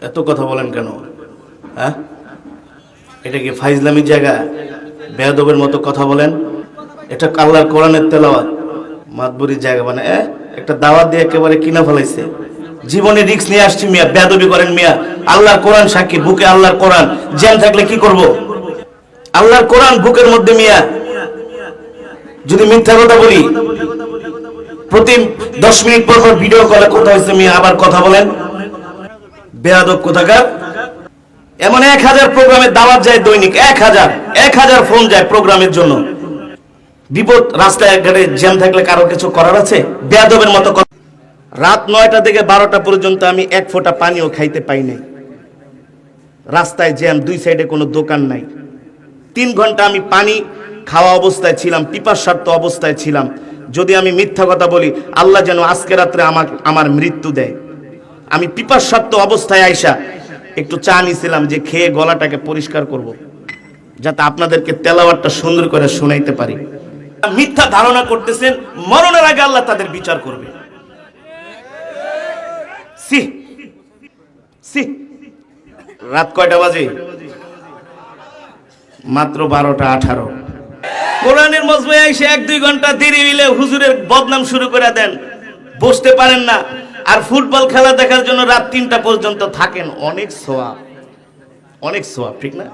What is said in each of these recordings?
এত কথা বলেন কেন? হ্যাঁ, এটা কি ফাইজলামির জায়গা? বেয়াদবের মতো কথা বলেন। এটা আল্লাহর কোরআনের তেলাওয়াত, মাতবুরির জায়গা মানে একটা দাওয়াত দিয়ে একেবারে কিনা ফেলাইছে। জীবনে রিস্ক নিয়ে আসছি মিয়া, বেয়াদবি করেন মিয়া। আল্লাহর কোরআন সাক্ষী, বুকে আল্লাহর কোরআন। জ্যাম থাকলে কি করব? আল্লাহর কোরআন বুকের মধ্যে মিয়া। যদি মিথ্যা কথা বলি, প্রতি 10 মিনিট পর পর ভিডিও কলে কথা হয়েছে মিয়া, আবার কথা বলেন। বেয়াদব কোথাকার। এমন 1000 প্রোগ্রামের দাওয়াত যায় দৈনিক, 1000 ফোন যায় প্রোগ্রামের জন্য। বিপদ, রাস্তায় ঘাটে জ্যাম থাকলে কারো কিছু করার আছে? বেয়াদবের মতো কথা। রাত 9টা থেকে 12টা পর্যন্ত আমি এক ফোঁটা পানিও খাইতে পাই নাই। রাস্তায় জ্যাম, 2 সাইডে কোনো দোকান নাই। 3 ঘন্টা আমি পানি খাওয়া অবস্থায় ছিলাম, পিপাসার্ত অবস্থায় ছিলাম। যদি আমি মিথ্যা কথা বলি, আল্লাহ যেন আজকে রাত্রে আমার মৃত্যু দেয়। আমি পিপাসার্ত অবস্থায় আইসা একটু চা নিছিলাম যে খেয়ে গলাটাকে পরিষ্কার করব, যাতে আপনাদেরকে তেলাওয়াতটা সুন্দর করে শোনাইতে পারি। মিথ্যা ধারণা করতেছেন, মরণের আগে আল্লাহ তাদের বিচার করবে। রাত কয়টা বাজে? মাত্র 12টা 18। কোরআনের মজমায় এসে 1-2 ঘন্টা দেরি হইলে হুজুরের বদনাম শুরু করে দেন, বসতে পারেন না। আর ফুটবল খেলা দেখার জন্য রাত 3টা পর্যন্ত থাকেন। অনেক সওয়াব, অনেক সওয়াব, ঠিক না?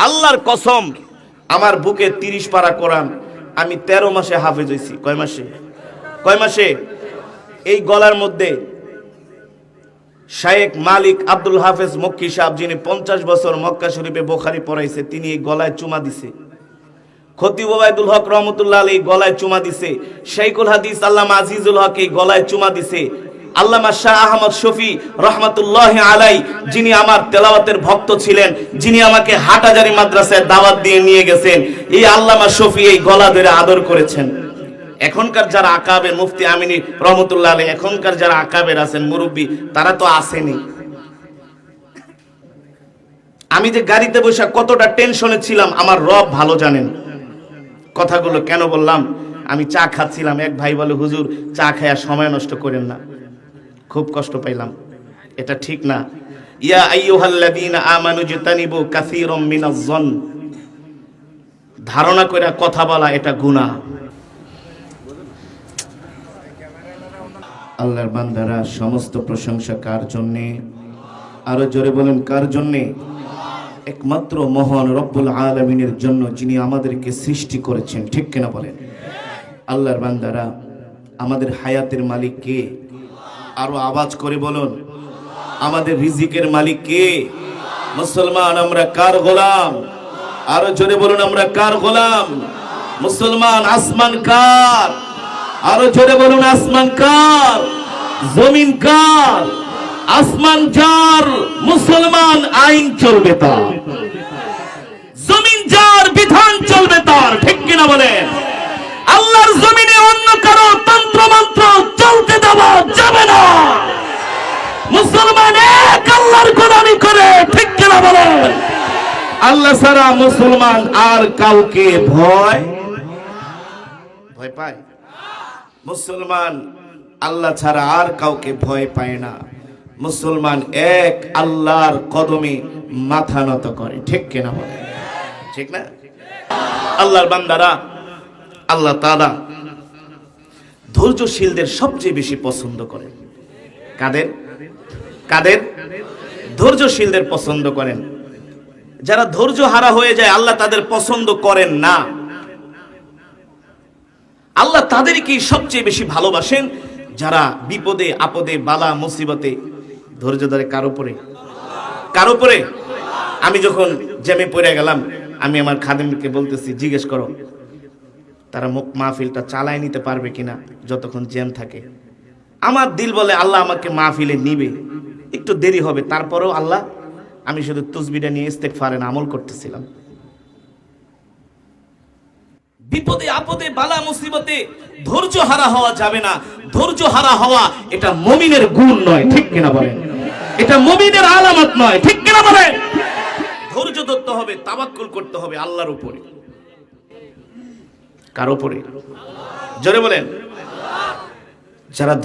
আল্লাহর কসম, আমার বুকে 30 পারা কোরআন। আমি 13 মাসে হাফেজ হইছি। কয় মাসে? এই গলার মধ্যে শায়েখ মালিক আব্দুল হাফেজ মক্কি সাহেব, যিনি 50 বছর মক্কা শরীফে বুখারী পড়াইছে, তিনি এই গলায় চুমা দিছে। খতিব ওবায়দুল হক রহমতুল্লাহ আলাইহি গলায় চুমা দিছে। শাইখুল হাদিস আল্লামা আজিজুল হক এই গলায় চুমা দিছে। আল্লামা শাহ আহমদ শফি রহমতুল্লাহি আলাইহি, যিনি আমার তেলাওয়াতের ভক্ত ছিলেন, যিনি আমাকে হাটহাজারী মাদ্রাসায় দাওয়াত দিয়ে নিয়ে গেছেন, এই আল্লামা শফি এই গলা ধরে আদর করেছেন। এখনকার যারা আকাবের, মুফতি আমিনী রহমতুল্লাহ আলাইহি, এখনকার যারা আকাবের আছেন, মুরব্বী, তারা তো আসেনি। আমি যে গাড়িতে বসে কতটা টেনশনে ছিলাম আমার রব ভালো জানেন। কথাগুলো কেন বললাম? আমি চা খাচ্ছিলাম, এক ভাই বলে, হুজুর চা খায়া সময় নষ্ট করেন না। খুব কষ্ট পাইলাম, এটা ঠিক না। ইয়া আইয়ুহাল্লাযীনা আমানু জতানিবু কাসীরাম মিনাজ-যন, ধারণা কইরা কথা বলা এটা গুনাহ। আল্লাহর বান্দারা, সমস্ত প্রশংসা কার জন্যে? আরো জোরে বলেন, কার জন্যে? একমাত্র মহান রব্বুল আলামিনের জন্য, যিনি আমাদেরকে সৃষ্টি করেছেন, ঠিক কিনা বলেন? আল্লাহর বান্দারা, আমাদের হায়াতের মালিক কে? আরো আওয়াজ করে বলুন, আমাদের রিজিকের মালিক কে? মুসলমান, আমরা কার গোলাম? আরো জোরে বলুন, আমরা কার গোলাম? মুসলমান, আসমান কার? আরো জোরে বলুন, আসমান কার? জমিন কার? আসমান যার, মুসলমান আইন চলবে তার। জমিন যার, বিধান চলবে তার, ঠিক কিনা বলেন? আল্লাহর জমিনে অন্য কারো তন্ত্র মন্ত্র চলতে দেওয়া যাবে না। মুসলমান এক আল্লাহর গোলামি করে, ঠিক কিনা বলেন? আল্লাহ ছাড়া মুসলমান আর কাউকে ভয় পায়? মুসলমান আল্লাহ ছাড়া আর কাউকে ভয় পায় না। মুসলমান এক আল্লাহর কদমে মাথা নত করে, ঠিক কিনা বলে? ঠিক না? আল্লাহর বান্দারা, আল্লাহ তাআলা ধৈর্যশীলদের সবচেয়ে বেশি পছন্দ করেন। কাদের? ধৈর্যশীলদের পছন্দ করেন। যারা ধৈর্য হারা হয়ে যায়, আল্লাহ তাদের পছন্দ করেন না। আল্লাহ তাদেরকেই সবচেয়ে বেশি ভালোবাসেন, যারা বিপদে আপদে বালা মুসিবতে ধৈর্য ধরে। কার উপরে? আমি যখন জ্যামে পড়ে গেলাম, আমি আমার খাদেমকে বলতেছি, জিজ্ঞেস করো তারা মাহফিলটা চালায় নিতে পারবে কিনা যতক্ষণ জ্যাম থাকে। আমার দিল বলে আল্লাহ আমাকে মাহফিলে নিবে, একটু দেরি হবে, তারপরেও আল্লাহ, আমি শুধু তাসবিহটা নিয়ে ইস্তেগফারের আমল করতেছিলাম। বিপদে আপদে বালা মুসিবতে ধৈর্য হারা হওয়া যাবে না। ধৈর্য হারা হওয়া এটা মুমিনের গুণ নয়, ঠিক কিনা বলেন? এটা মুমিনের আলামত নয়, ঠিক কিনা বলেন? ধৈর্য ধরতে হবে, তাওয়াক্কুল করতে হবে আল্লাহর উপরে। কার উপরে? জোরে বলেন। যারা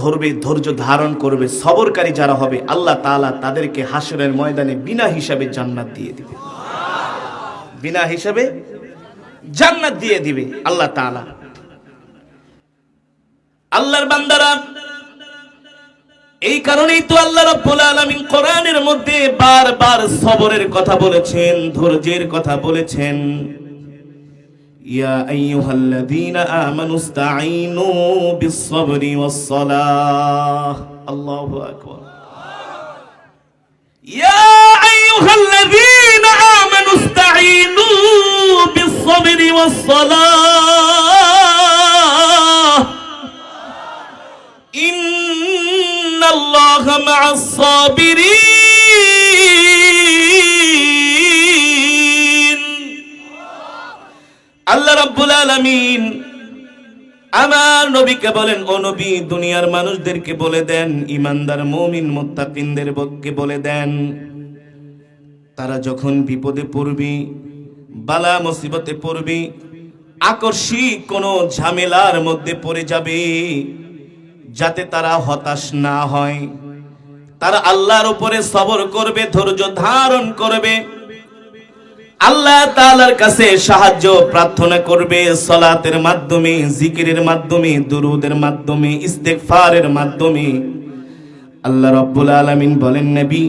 ধরবে, ধৈর্য ধারণ করবে, সবরকারী যারা হবে, আল্লাহ তাআলা তাদেরকে হাসরের ময়দানে বিনা হিসাবে জান্নাত দিয়ে দিবে। বিনা হিসাবে জান্নাত দিয়ে দিবে আল্লাহ তাআলা। আল্লাহর বান্দারা, এই কারণেই তো আল্লাহ রাব্বুল আলামিন কোরআনের মধ্যে বারবার সবরের কথা বলেছেন, ধৈর্যের কথা বলেছেন। ইয়া আইয়ুহাল্লাযীনা আমানুস্তাঈনু বিস-সাবরি ওয়াস-সালাহ। আল্লাহু আকবার। ইয়া আইয়ুহাল্লাযীনা আমানুস্তাঈনু বিস-সাবরি ওয়াস-সালাহ ইন্নাল্লাহা মা'আস-সাবিরিন। আল্লাহ রাব্বুল আলামিন আমার নবীকে বলেন, ও নবী, দুনিয়ার মানুষদেরকে বলে দেন, ঈমানদার মুমিন মুত্তাকিনদেরকে বলে দেন, তারা যখন বিপদে পড়বে, বালা মুসিবতে পড়বে, আকস্মিক কোনো ঝামেলার মধ্যে পড়ে যাবে, যাতে তারা হতাশ না হয়, তারা আল্লাহর উপরে সবর করবে, ধৈর্য ধারণ করবে, আল্লাহ তাআলার কাছে সাহায্য প্রার্থনা করবে, সালাতের মাধ্যমে, জিকিরের মাধ্যমে, দুরূদের মাধ্যমে, ইস্তেগফারের মাধ্যমে। আল্লাহ রাব্বুল আলামিন বলেন, নবী,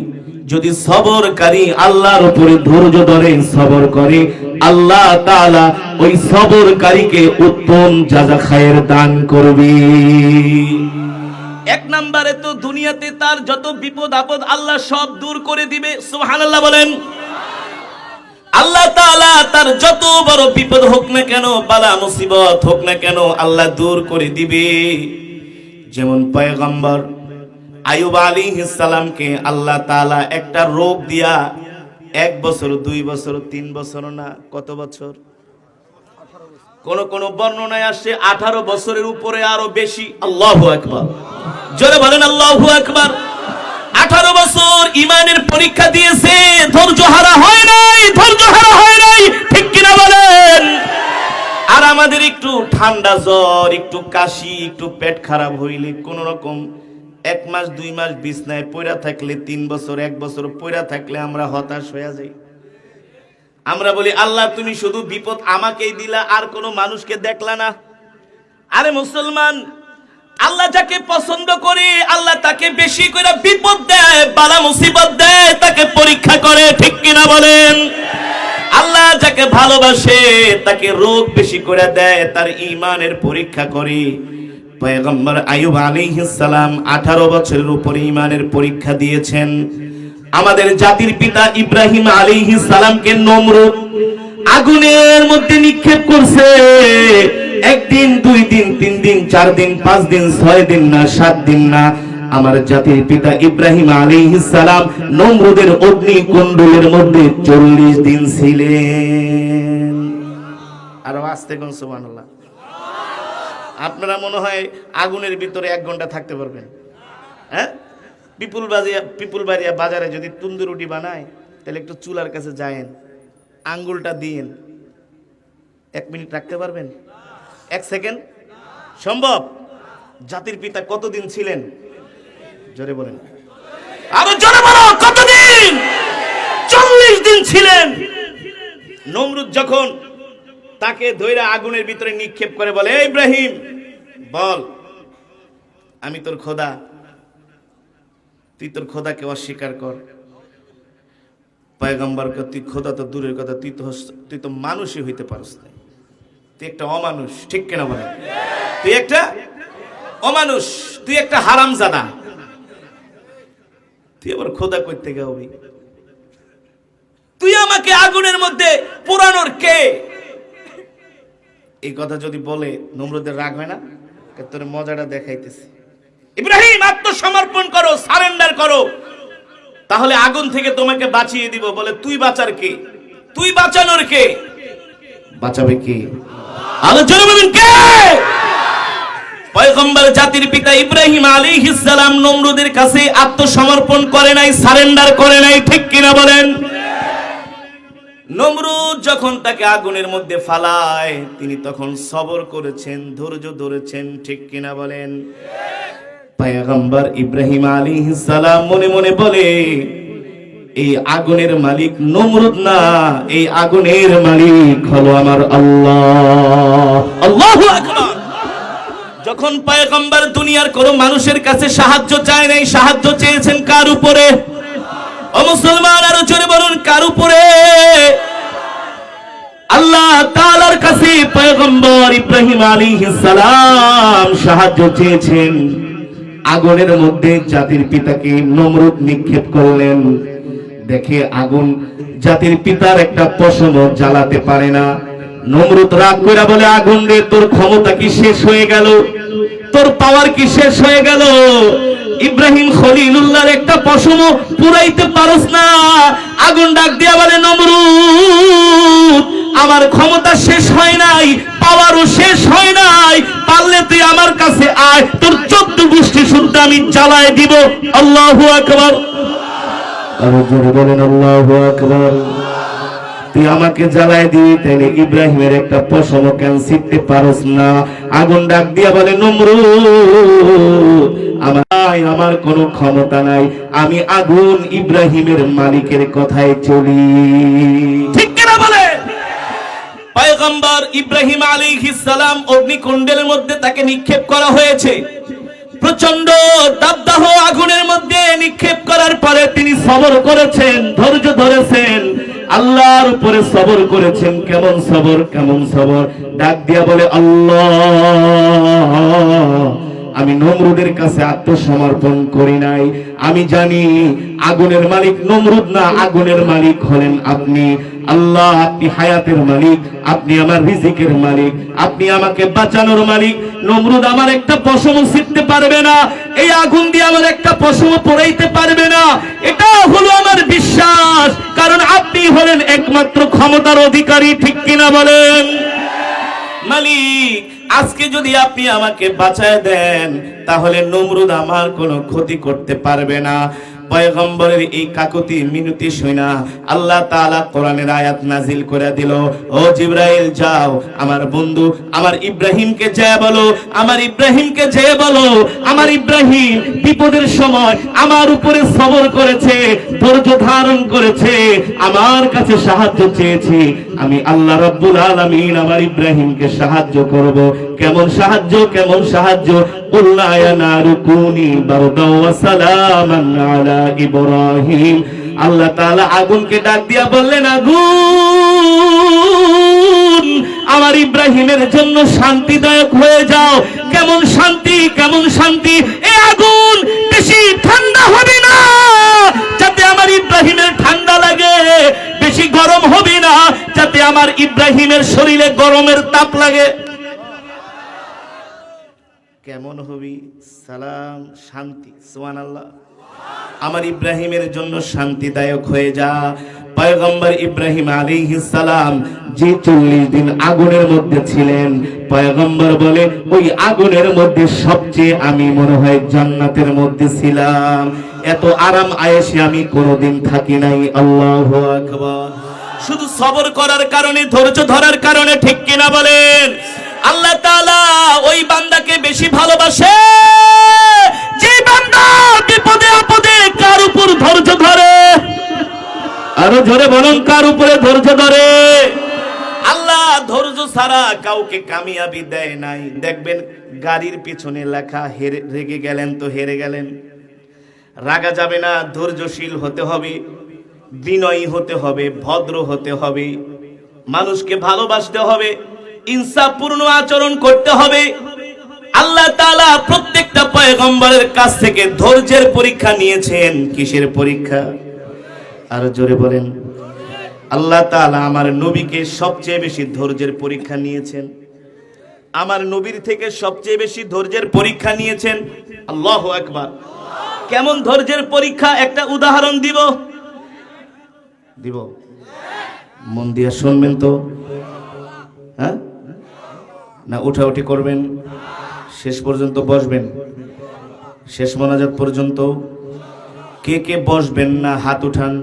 যদি সবরকারী আল্লাহর উপরে ধৈর্য ধরে সবর করে, আল্লাহ তাআলা ওই সবরকারীকে উত্তম জাযা খায়ের দান করবে। এক নম্বরে তো দুনিয়াতে তার যত বিপদ আপদ আল্লাহ সব দূর করে দিবে। সুবহানাল্লাহ বলেন। আল্লাহ তাআলা তার যত বড় বিপদ হোক না কেন, বালা মুসিবত হোক না কেন, আল্লাহ দূর করে দিবে। যেমন পয়গম্বর আইয়ুব আলাইহিস সালামকে আল্লাহ তাআলা একটা রোগ দিয়া 1 বছর, 2 বছর, 3 বছর না, কত বছর? কোন কোন বর্ণনায় আসছে 18 বছরের উপরে, আরো বেশি। আল্লাহু আকবার। জোরে বলেন আল্লাহু আকবার। 18 বছর ইমানের পরীক্ষা দিয়েছে, ধৈর্য হারা হয় নাই, ধৈর্য হারা হয় নাই, ঠিক কিনা বলেন? আর আমাদের একটু ঠান্ডা জ্বর, একটু কাশি, একটু পেট খারাপ হইলে, কোন রকম 1 মাস 2 মাস বিছনায় পড়া থাকলে, 3 বছর 1 বছর পড়া থাকলে আমরা হতাশ হয়ে যাই। আমরা বলি, আল্লাহ তুমি শুধু বিপদ আমাকেই দিলা, আর কোনো মানুষকে দেখলা না। আরে মুসলমান, আল্লাহ যাকে পছন্দ করে আল্লাহ তাকে বেশি করে বিপদ দেয়, বালা মুসিবত দেয়, তাকে পরীক্ষা করে, ঠিক কিনা বলেন? আল্লাহ যাকে ভালোবাসে তাকে রোগ বেশি করে দেয়, তার ঈমানের পরীক্ষা করে। পয়গম্বর আইয়ুব আলাইহিস সালাম 18 বছরের উপরে ঈমানের পরীক্ষা দিয়েছেন। আমাদের জাতির পিতা ইব্রাহিম আলাইহিস সালামকে নমরুদ আগুনের মধ্যে নিক্ষেপ করছে। 1 দিন, 2 দিন, 3 দিন, 4 দিন, 5 দিন, 6 দিন না, 7 দিন না, আমার জাতির পিতা ইব্রাহিম আলাইহিস সালাম নমরুদের অগ্নিকুণ্ডলের মধ্যে 40 দিন ছিলেন। আর আস্তে কোন সুবহানাল্লাহ। আপনারা মনে হয় আগুনের ভিতরে 1 ঘন্টা থাকতে পারবেন? হ্যাঁ, পিপুলবাড়িয়া বাজারে যদি তন্দুর রুটি বানায়, তাহলে একটু চুলার কাছে যায়েন, আঙ্গুলটা দিয়েন, 1 মিনিট রাখতে পারবেন? 1 সেকেন্ড সম্ভব? জাতির পিতা কতদিন ছিলেন? জোরে বলেন, আরো জোরে বলো, কতদিন? 40 দিন ছিলেন। নমরুদ যখন তাকে ধইরা আগুনের ভিতরে নিক্ষেপ করে বলে, ইব্রাহিম বল, আমি তোর খোদা, তুই তোর খোদাকে অস্বীকার কর। পয়গম্বরকে, তুই খোদা তো দূরের কথা, তুই তো মানুষই হইতে পারস না, তুই একটা অমানুষ, ঠিক কিনা বলে? তুই একটা অমানুষ, তুই একটা হারামজাদা, তুই আবার খোদা করতে গেবি? তুই আমাকে আগুনের মধ্যে পোড়ানোর কে? এই কথা যদি বলে নমরুদের রাগ হয় না? তোর মজাটা দেখাইতেছি। ইব্রাহিম, আত্মসমর্পণ করো, সারেন্ডার করো, তাহলে আগুন থেকে তোমাকে বাঁচিয়ে দিব। বলে, তুই বাঁচার কে? তুই বাঁচানোর কে? বাঁচাবে কে? আলোচনা বলেন কে? পয়গম্বর জাতির পিতা ইব্রাহিম আলাইহিস সালাম নমরুদের কাছে আত্মসমর্পণ করে নাই, সারেন্ডার করে নাই, ঠিক কিনা বলেন? নমরুদ যখন তাকে আগুনের মধ্যে ফালায়, তিনি তখন সবর করেছেন, ধৈর্য ধরেছেন, ঠিক কিনা বলেন? পয়গম্বর ইব্রাহিম আলাইহিস সালাম মনে মনে বলে, এই আগুনের মালিক নমরুদ না, এই আগুনের মালিক হলো আমার আল্লাহ। আল্লাহু আকবার। যখন পয়গম্বর দুনিয়ার কোন মানুষের কাছে সাহায্য চায় নাই, সাহায্য চেয়েছেন কার উপরে? ও মুসলমান, আরো জোরে বলুন, কার উপরে? আল্লাহ তাআলার কাছে পয়গম্বর ইব্রাহিম আলাইহিস সালাম সাহায্য চেয়েছেন। আগুনের মধ্যে জাতির পিতাকে নমরুদ নিক্ষেপ করলেন। দেখে আগুন জাতির পিতার একটা পশম জ্বালাতে পারে না। নমরুদ রাগ করে বলে, আগুন রে, তোর ক্ষমতা কি শেষ হয়ে গেল? তোর পাওয়ার কি শেষ হয়ে গেল? ইব্রাহিম খলিলুল্লাহর একটা পশম পুরাইতে পারস না? আগুন ডাক দিয়া বলে, নমরুদ, আমার ক্ষমতা শেষ হয় নাই, পাওয়ারও শেষ হয় নাই, পারলে তুই আমার কাছে আয়, তোর 14 গোষ্ঠী শুদ্ধ আমি জ্বালায় দিব। আল্লাহু আকবার। আরো জোরে বলেন আল্লাহু আকবার। তুই আমাকে জ্বালায় দিবি, তাইলে ইব্রাহিমের একটা পশম কেন ছিটতে পারস না? আগুন ডাক দিয়া বলে, নমরুদ, আমার কোনো ক্ষমতা নাই, আমি আগুন ইব্রাহিমের মালিকের কথায় চলি। ঠিক কিনা বলে? পয়গম্বর ইব্রাহিম আলাইহিস সালাম অগ্নিকুণ্ডের মধ্যে তাকে নিক্ষেপ করা হয়েছে। প্রচন্ড দাবদাহ আগুনের মধ্যে নিক্ষেপ করার পরে তিনি সবর করেছেন, ধৈর্য ধরেছেন, আল্লাহর উপরে সবর করেছেন। কেমন সবর, কেমন সবর? ডাক দিয়া বলে, আল্লাহ, আমি নমরুদের কাছে আত্মসমর্পণ করি নাই। আমি জানি আগুনের মালিক নমরুদ না, আগুনের মালিক হলেন আপনি। আল্লাহ, আপনি হায়াতের মালিক, আপনি আমার রিজিকের মালিক, আপনি আমাকে বাঁচানোর মালিক। নমরুদ আমার একটা পশম ছিটতে পারবে না, এই আগুন দিয়ে আমার একটা পশম পোড়াইতে পারবে না। এটা হলো আমার বিশ্বাস, কারণ আপনি হলেন একমাত্র ক্ষমতার অধিকারী। ঠিক কিনা বলেন? মালিক, আজকে যদি আপনি আমাকে বাঁচায় দেন, তাহলে নমরুদ আমার কোনো ক্ষতি করতে পারবে না। পয়গম্বরের এই কাকুতি মিনতি শুনা আল্লাহ তাআলা কোরআনের আয়াত নাজিল করে দিল, ও জিবরাইল, যাও আমার বন্ধু আমার ইব্রাহিমকে যেয়ে বলো, আমার ইব্রাহিমকে যেয়ে বলো, আমার ইব্রাহিম বিপদের সময় আমার উপরে সবর করেছে, ধৈর্য ধারণ করেছে, আমার কাছে সাহায্য চেয়েছে। আমি আল্লাহ রাব্বুল আলামিন আমার ইব্রাহিমকে সাহায্য করব। কেমন সাহায্য, কেমন সাহায্য? কুল্লা ইয়া নারু কুনি বারদাও ওয়া সালামান আলা ইব্রাহিম। আল্লাহ তাআলা আগুনকে ডাক দিয়া বললেন, আগুন, আমার ইব্রাহিমের জন্য শান্তিদায়ক হয়ে যাও। কেমন শান্তি, কেমন শান্তি? এই আগুন বেশি ঠান্ডা হবে না যাতে আমার ইব্রাহিমের ঠান্ডা লাগে, বেশি গরম হবে না যাতে আমার ইব্রাহিমের শরীরে গরমের তাপ লাগে। কেমন হবি? সালাম, শান্তি। সুবহানাল্লাহ। আমার ইব্রাহিমের জন্য শান্তিদায়ক হয়ে যা। পয়গম্বর ইব্রাহিম আলাইহিস সালাম যে 40 দিন আগুনের মধ্যে ছিলেন, পয়গম্বর বলে, ওই আগুনের মধ্যে সবচেয়ে আমি মনে হয় জান্নাতের মধ্যে ছিলাম। এত আরাম আয়েশে আমি কোনোদিন থাকি নাই। আল্লাহু আকবার। শুধু সবর করার কারণে, ধৈর্য ধরার কারণে। ঠিক কিনা বলেন? আল্লাহ তাআলা ওই বান্দাকে বেশি ভালোবাসে যে বান্দা বিপদে আপদে কার উপর ধৈর্য ধরে। আরো জোরে বলুন, কার উপরে ধৈর্য ধরে? আল্লাহ ধৈর্য ছাড়া কাউকে কামিয়াবি দেয় নাই। দেখবেন গাড়ির পিছনে লেখা রেগে গেলেন তো হেরে গেলেন। রাগা যাবে না, ধৈর্যশীল হতে হবে, বিনয়ী হতে হবে, ভদ্র হতে হবে, মানুষকে ভালোবাসতে হবে, ইনসাফপূর্ণ আচরণ করতে হবে। আল্লাহ তাআলা প্রত্যেকটা পয়গম্বরের কাছ থেকে ধৈর্যের পরীক্ষা নিয়েছেন। কিসের পরীক্ষা? আরো জোরে বলেন। আল্লাহ তাআলা আমার নবীকে সবচেয়ে বেশি ধৈর্যের পরীক্ষা নিয়েছেন। আমার নবীর থেকে সবচেয়ে বেশি ধৈর্যের পরীক্ষা নিয়েছেন। আল্লাহু আকবার। কেমন ধৈর্যের পরীক্ষা? একটা উদাহরণ দিব। মন দিয়ে শুনবেন তো? হ্যাঁ, না উঠাউঠি করবেন? শেষ পর্যন্ত বসবেন? শেষ মোনাজাত পর্যন্ত? কে কে বসবেন না হাত উঠান।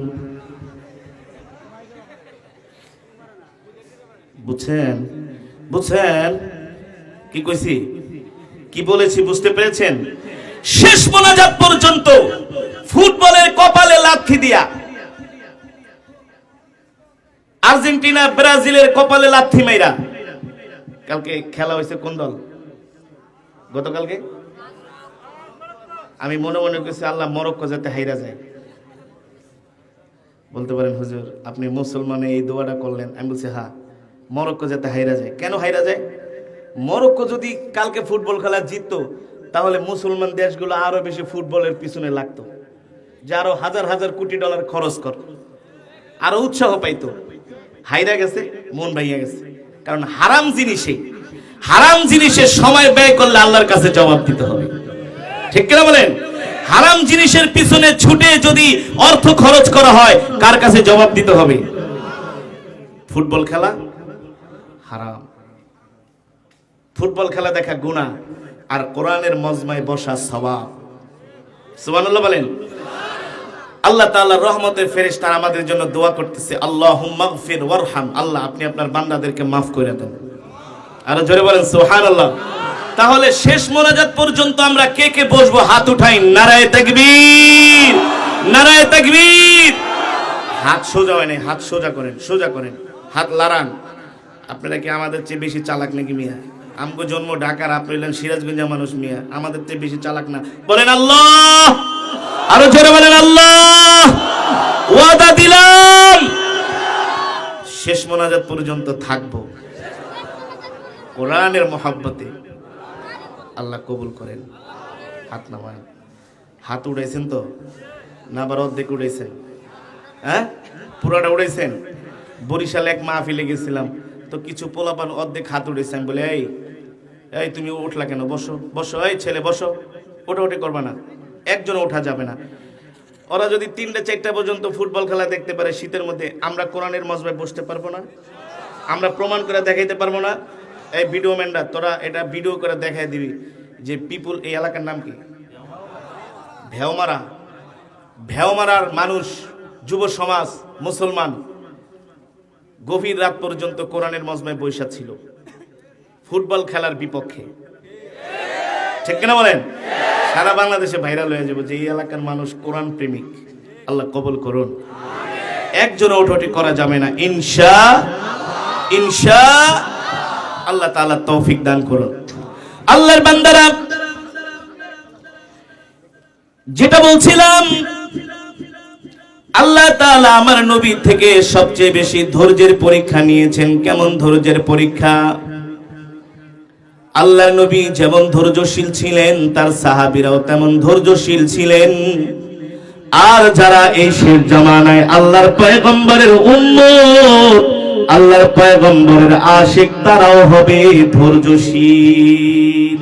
বুঝছেন? বুঝছেন কি কইছি, কি বলেছি বুঝতে পেরেছেন? শেষ মোনাজাত পর্যন্ত ফুটবলের কপালে লাথি দিয়া, আর্জেন্টিনা ব্রাজিলের কপালে লাথি মাইরা। কালকে খেলা হয়েছে কোন দল? গতকালকে আমি মনে মনে করছি আল্লাহ মরক্কো যাতে হাইরা যায়। বলতে পারেন হুজুর আপনি মুসলমানে এই দোয়াটা করলেন? আমি বলছি হ্যাঁ, মরক্কো যাতে হাইরা যায়। কেন হাইরা যায়? মরক্কো যদি কালকে ফুটবল খেলা জিততো তাহলে মুসলমান দেশগুলো আরো বেশি ফুটবলের পিছনে লাগতো, যে আরো হাজার হাজার কোটি ডলার খরচ কর, আরো উৎসাহ পাইতো। হাইরা গেছে, মন ভাইয়া গেছে। কারণ হারাম জিনিসের সময় ব্যয় করলে আল্লাহর কাছে জবাব দিতে হবে। ঠিক কিনা বলেন? হারাম জিনিসের পিছনে ছুটে যদি অর্থ খরচ করা হয়, কার কাছে জবাব দিতে হবে? ফুটবল খেলা হারাম, ফুটবল খেলা দেখা গুনাহ, আর কোরআনের মজমায় বসা সওয়াব। সুবহানাল্লাহ বলেন। আল্লাহ তাআলার রহমতের ফেরেশতারা আমাদের জন্য দোয়া করতেছে, আল্লাহুম্মা গফির ওয়ারহাম। আল্লাহ আপনি আপনার বান্দাদেরকে মাফ করে দেন। আর জোরে বলেন সুবহানাল্লাহ। তাহলে শেষ মোনাজাত পর্যন্ত আমরা কে কে বসবো? হাত উঠাই, নারায়ে তাকবীর, নারায়ে তাকবীর। হাত সোজা হয় না, হাত সোজা করেন, সোজা করেন, হাত লাড়ান। আপনারা কি আমাদের চেয়ে বেশি চালাক নাকি মিয়া? আমগো জন্ম ঢাকার, আপনি হলেন সিরাজগঞ্জের মানুষ মিয়া, আমাদের চেয়ে বেশি চালাক না? বলেন আল্লাহ, আরো জোরে বলেন আল্লাহ। ওয়াদা দিলাম শেষ মোনাজাত পর্যন্ত থাকবো কোরআনের মহব্বতে। আল্লাহ কবুল করেন। হাত নামান। হাত উড়াইছেন তো না? আবার অর্ধেক উড়াইছেন? হ্যাঁ, পুরাটা উড়াইছেন? বরিশালে এক মাহফিলে গেছিলাম, তো কিছু পোলাপান অর্ধেক হাত উড়াইছেন। বলে এই এই তুমি উঠলা কেন? বসো বসো, এই ছেলে বসো, ওঠা করবা না, একজন ওঠা যাবে না। ওরা যদি 3টা 4টা পর্যন্ত ফুটবল খেলা দেখতে পারে শীতের মধ্যে, আমরা কোরআনের মজমায় বসতে পারবো না? আমরা প্রমাণ করে দেখাইতে পারবো না? এই ভিডিও ম্যানরা, তোরা এটা ভিডিও করে দেখাই দিবি যে পিপুল, এই এলাকার নাম কি? ভেওমারা। ভেওমারার মানুষ, যুব সমাজ, মুসলমান গভীর রাত পর্যন্ত কোরআনের মজমায় বৈশা ছিল ফুটবল খেলার বিপক্ষে। ঠিক কিনা বলেন? সারা বাংলাদেশে ভাইরাল হয়ে যাবে যে এই এলাকার মানুষ কোরআন প্রেমিক। আল্লাহ কবুল করুন। একজন ওঠোটি করা যাবে না, ইনশা আল্লাহ তাআলা তৌফিক দান করুন। আল্লাহর বান্দারা, যেটা বলছিলাম, আল্লাহ তাআলা আমার নবী থেকে সবচেয়ে বেশি ধৈর্যের পরীক্ষা নিয়েছেন। কেমন ধৈর্যের পরীক্ষা? আল্লাহর নবী যেমন ধৈর্যশীল ছিলেন, তার সাহাবীরাও তেমন ধৈর্যশীল ছিলেন। আর যারা এই শেষ জামানায় আল্লাহর পয়গম্বরের উম্মত, আল্লাহর পয়গম্বরের আশিক, তারাও হবে ধৈর্যশীল।